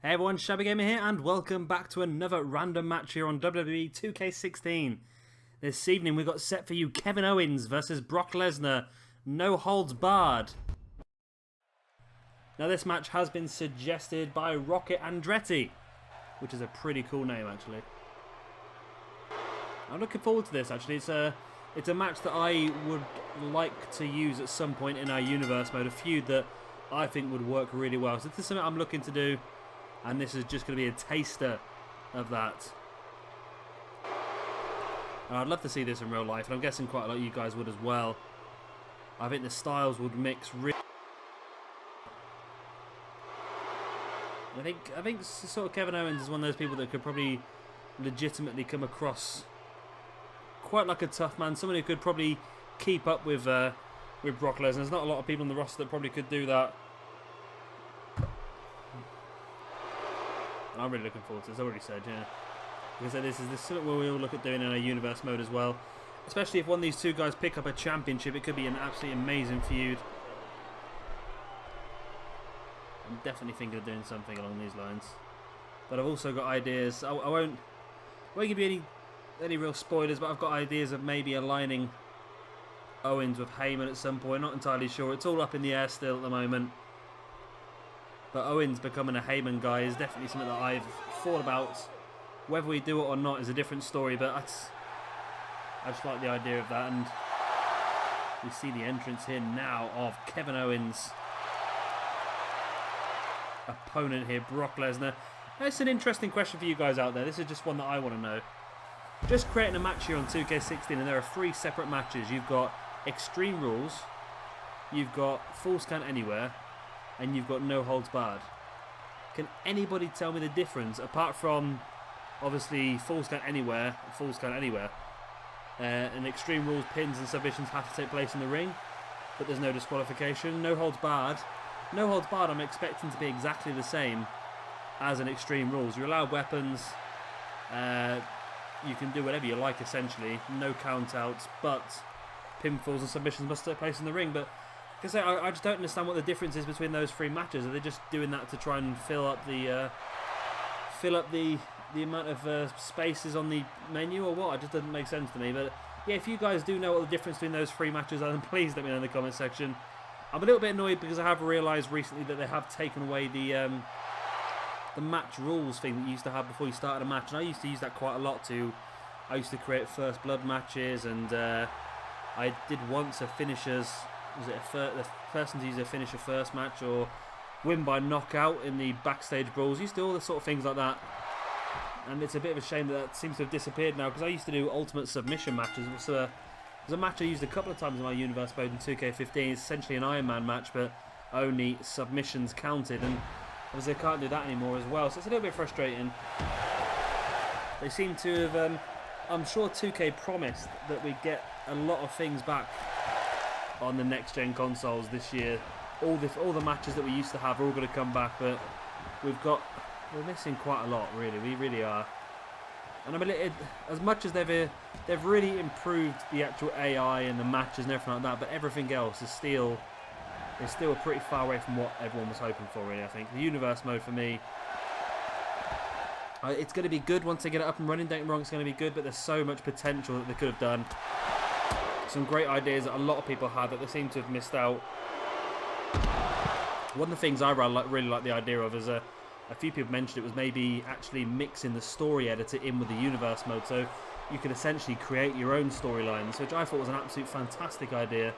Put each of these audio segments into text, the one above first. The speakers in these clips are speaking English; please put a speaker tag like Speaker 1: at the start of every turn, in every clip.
Speaker 1: Hey everyone, Shabby Gamer here, and welcome back to another random match here on WWE 2K16. This evening we've got set for you Kevin Owens versus Brock Lesnar, no holds barred. Now this match has been suggested by Rocket Andretti, which is a pretty cool name actually. I'm looking forward to this actually. It's a match that I would like to use at some point in our universe mode, a feud that I think would work really well. So this is something I'm looking to do. And this is just going to be a taster of that. And I'd love to see this in real life, and I'm guessing quite a lot of you guys would as well. I think the styles would mix really. I think sort of Kevin Owens is one of those people that could probably legitimately come across quite like a tough man, someone who could probably keep up with Brock Lesnar. There's not a lot of people on the roster that probably could do that. I'm really looking forward to this, I already said, yeah. Because this is something where we all look at doing in a universe mode as well. Especially if one of these two guys pick up a championship, it could be an absolutely amazing feud. I'm definitely thinking of doing something along these lines. But I've also got ideas. I won't give you any real spoilers, but I've got ideas of maybe aligning Owens with Heyman at some point. Not entirely sure. It's all up in the air still at the moment. But Owens becoming a Heyman guy is definitely something that I've thought about. Whether we do it or not is a different story, but I just like the idea of that. And we see the entrance here now of Kevin Owens' opponent here, Brock Lesnar. It's an interesting question for you guys out there. This is just one that I want to know. Just creating a match here on 2K16, and there are 3 separate matches. You've got Extreme Rules, you've got Falls Count Anywhere, and you've got no holds barred. Can anybody tell me the difference, apart from obviously Falls Count Anywhere, and Extreme Rules pins and submissions have to take place in the ring, but there's no disqualification. No holds barred. No holds barred I'm expecting to be exactly the same as an Extreme Rules. You're allowed weapons, you can do whatever you like essentially, no count outs, but pinfalls and submissions must take place in the ring. But because I just don't understand what the difference is between those 3 matches. Are they just doing that to try and fill up the amount of spaces on the menu, or what? It just doesn't make sense to me. But yeah, if you guys do know what the difference between those 3 matches are, then please let me know in the comment section. I'm a little bit annoyed because I have realised recently that they have taken away the match rules thing that you used to have before you started a match, and I used to use that quite a lot too. I used to create first blood matches, and I did once a finishers. Was it the person to use a finisher first match, or win by knockout in the backstage brawls? Used to do all the sort of things like that, and it's a bit of a shame that seems to have disappeared now, because I used to do ultimate submission matches. It was a match I used a couple of times in my universe mode in 2K15. It's essentially an Iron Man match, but only submissions counted, and obviously I can't do that anymore as well, so it's a little bit frustrating. They seem to have, I'm sure 2K promised that we'd get a lot of things back on the next gen consoles this year. All the matches that we used to have are all going to come back, but we're missing quite a lot, really. We really are. And I'm a little, as much as they've really improved the actual AI and the matches and everything like that, but everything else is still pretty far away from what everyone was hoping for, really. I think the universe mode for me, it's going to be good once they get it up and running. Don't get me wrong, it's going to be good, but there's so much potential that they could have done. Some great ideas that a lot of people had that they seem to have missed out. One of the things I really like the idea of is a few people mentioned it was maybe actually mixing the story editor in with the universe mode, so you could essentially create your own storylines, which I thought was an absolute fantastic idea.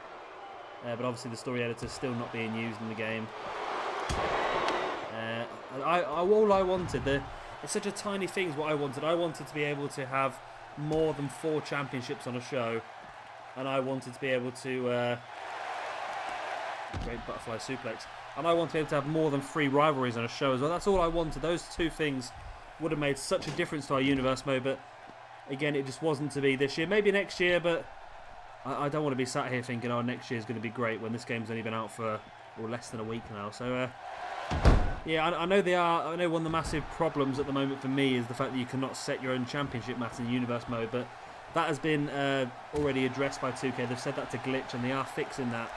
Speaker 1: But obviously the story editor is still not being used in the game. All I wanted, it's such a tiny thing is what I wanted. I wanted to be able to have more than 4 championships on a show. And I wanted to be able to great butterfly suplex. And I wanted to be able to have more than 3 rivalries on a show as well. That's all I wanted. Those 2 things would have made such a difference to our universe mode. But again, it just wasn't to be this year. Maybe next year, but I don't want to be sat here thinking, oh, next year is going to be great when this game's only been out for less than a week now. So yeah, I know they are. I know one of the massive problems at the moment for me is the fact that you cannot set your own championship match in the universe mode, but that has been already addressed by 2K. They've said that's a glitch, and they are fixing that.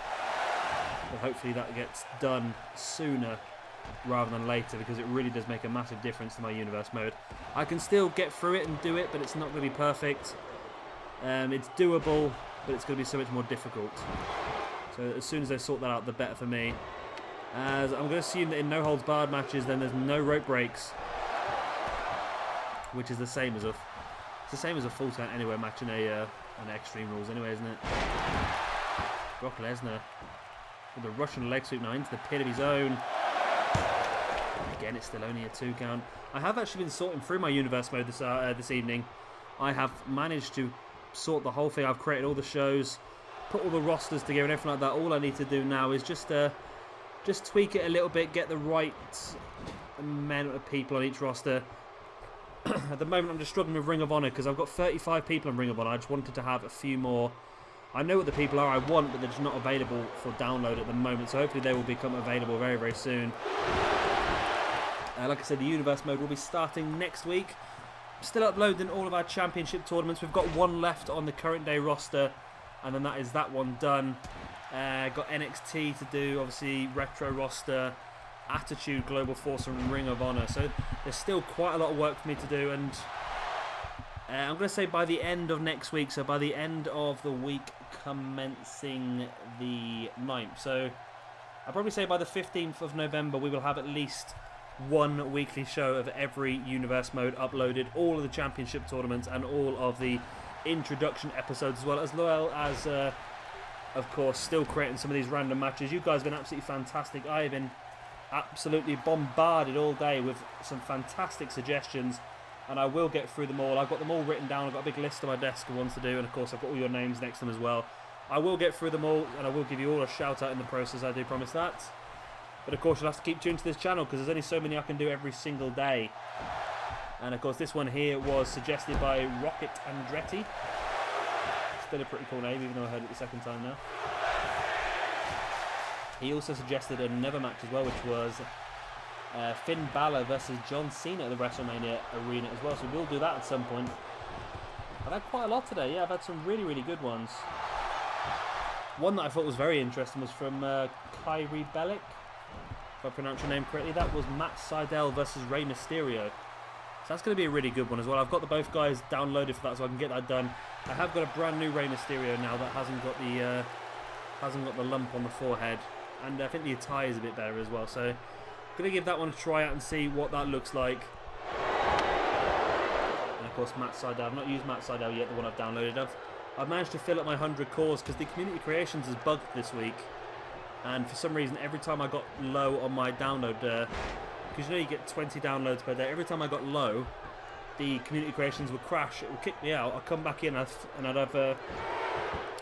Speaker 1: But hopefully that gets done sooner rather than later, because it really does make a massive difference to my universe mode. I can still get through it and do it, but it's not going to be perfect. It's doable, but it's going to be so much more difficult. So as soon as I sort that out, the better for me. As I'm going to assume that in no holds barred matches, then there's no rope breaks, which is the same as a full count anywhere match in an Extreme Rules anyway, isn't it? Brock Lesnar with a Russian leg sweep now into the pit of his own. Again, it's still only a 2 count. I have actually been sorting through my universe mode this evening. I have managed to sort the whole thing. I've created all the shows, put all the rosters together and everything like that. All I need to do now is just tweak it a little bit, get the right amount of people on each roster. At the moment, I'm just struggling with Ring of Honor because I've got 35 people in Ring of Honor. I just wanted to have a few more. I know what the people are I want, but they're just not available for download at the moment. So hopefully they will become available very, very soon. Like I said, the Universe mode will be starting next week. I'm still uploading all of our championship tournaments. We've got one left on the current day roster, and then that is that one done. Got NXT to do, obviously Retro roster, Attitude, Global Force, and Ring of Honor. So there's still quite a lot of work for me to do, and I'm going to say by the end of next week, so by the end of the week commencing the 9th. So I'll probably say by the 15th of November we will have at least one weekly show of every Universe mode uploaded, all of the championship tournaments and all of the introduction episodes, as well as of course still creating some of these random matches. You guys have been absolutely fantastic. I have been absolutely bombarded all day with some fantastic suggestions, and I will get through them all. I've got them all written down. I've got a big list on my desk of ones to do, and of course I've got all your names next to them as well. I will get through them all, and I will give you all a shout out in the process, I do promise that. But of course you'll have to keep tuned to this channel because there's only so many I can do every single day. And of course this one here was suggested by Rocket Andretti. Still a pretty cool name, even though I heard it the second time now. He also suggested another match as well, which was Finn Balor versus John Cena at the WrestleMania arena as well. So we'll do that at some point. I've had quite a lot today. Yeah, I've had some really, really good ones. One that I thought was very interesting was from Kyrie Bellick, if I pronounce your name correctly. That was Matt Sydal versus Rey Mysterio. So that's going to be a really good one as well. I've got both guys downloaded for that, so I can get that done. I have got a brand new Rey Mysterio now that hasn't got the lump on the forehead, and I think the attire is a bit better as well. So I'm going to give that one a try out and see what that looks like. And of course Matt Sydal. I've not used Matt Sydal yet, the one I've downloaded. I've managed to fill up my 100 cores because the community creations is bugged this week, and for some reason every time I got low on my download, because you know you get 20 downloads per day, every time I got low the community creations would crash, it would kick me out. I'd come back in and I'd have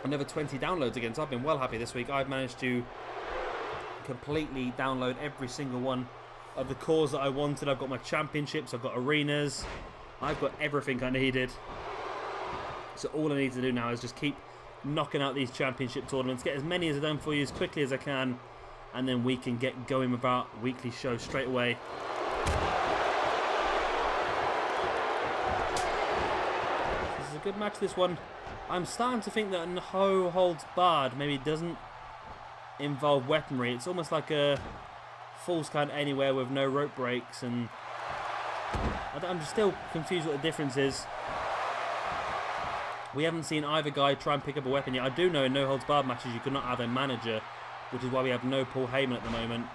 Speaker 1: another 20 downloads again. So I've been well happy this week. I've managed to completely download every single one of the cores that I wanted. I've got my championships, I've got arenas, I've got everything I needed. So all I need to do now is just keep knocking out these championship tournaments, get as many as I've done for you as quickly as I can, and then we can get going with our weekly show straight away. This is a good match, this one. I'm starting to think that no holds barred maybe doesn't involve weaponry. It's almost like a falls count anywhere with no rope breaks, and I'm still confused what the difference is. We haven't seen either guy try and pick up a weapon yet. I do know in no holds barred matches you cannot have a manager, which is why we have no Paul Heyman at the moment.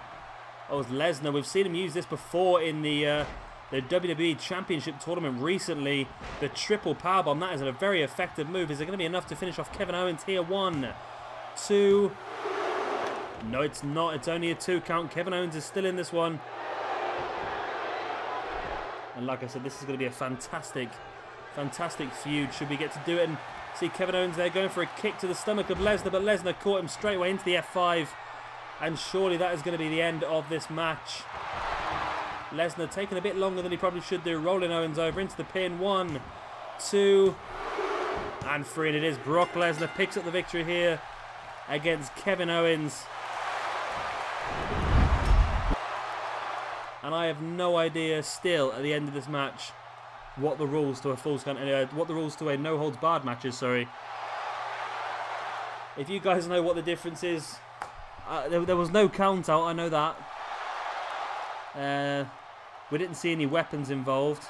Speaker 1: Oh, it's Lesnar. We've seen him use this before in the WWE Championship Tournament recently. The triple powerbomb. That is a very effective move. Is it going to be enough to finish off Kevin Owens here? 1, 2. No, it's not. It's only a 2 count. Kevin Owens is still in this one. And like I said, this is going to be a fantastic feud. Should we get to do it and see Kevin Owens there going for a kick to the stomach of Lesnar, but Lesnar caught him straight away into the F5, and surely that is going to be the end of this match. Lesnar taking a bit longer than he probably should do, rolling Owens over into the pin. 1, 2, and 3, and it is. Brock Lesnar picks up the victory here against Kevin Owens. And I have no idea still at the end of this match what the rules to a falls count, what the rules to a no holds barred match is, sorry. If you guys know what the difference is, there was no count out, I know that. We didn't see any weapons involved.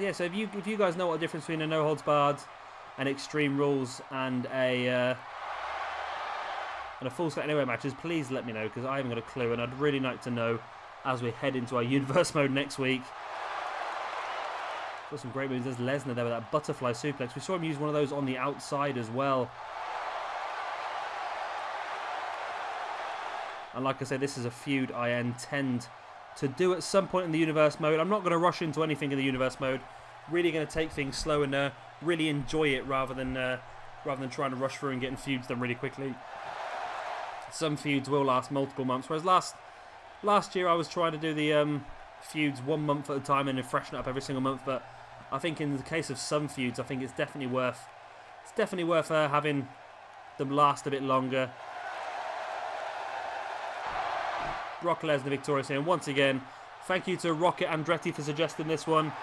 Speaker 1: Yeah, so if you guys know what the difference between a no holds barred and Extreme Rules and a full select anywhere matches, please let me know, because I haven't got a clue, and I'd really like to know as we head into our universe mode next week. Got some great moves. There's Lesnar there with that butterfly suplex. We saw him use one of those on the outside as well. And like I said, this is a feud I intend to do at some point in the universe mode. I'm not going to rush into anything in the universe mode. Really going to take things slow and really enjoy it rather than trying to rush through and getting feuds done really quickly. Some feuds will last multiple months, whereas last year I was trying to do the feuds 1 month at a time and then freshen it up every single month. But I think in the case of some feuds, I think it's definitely worth having them last a bit longer. Brock Lesnar victorious here, and once again, thank you to Rocket Andretti for suggesting this one.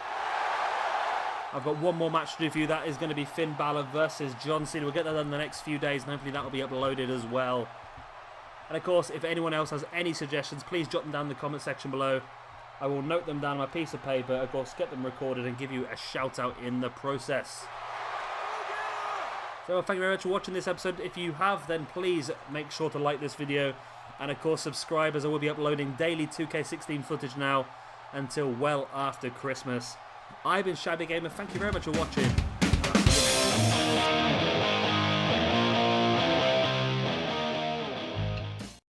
Speaker 1: I've got one more match to do for you. That is going to be Finn Balor versus John Cena. We'll get that done in the next few days, and hopefully that will be uploaded as well. And of course, if anyone else has any suggestions, please jot them down in the comment section below. I will note them down on my piece of paper, of course, get them recorded and give you a shout out in the process. So thank you very much for watching this episode. If you have, then please make sure to like this video. And of course subscribe, as I will be uploading daily 2K16 footage now until well after Christmas. I've been Shabby Gamer, thank you very much for watching.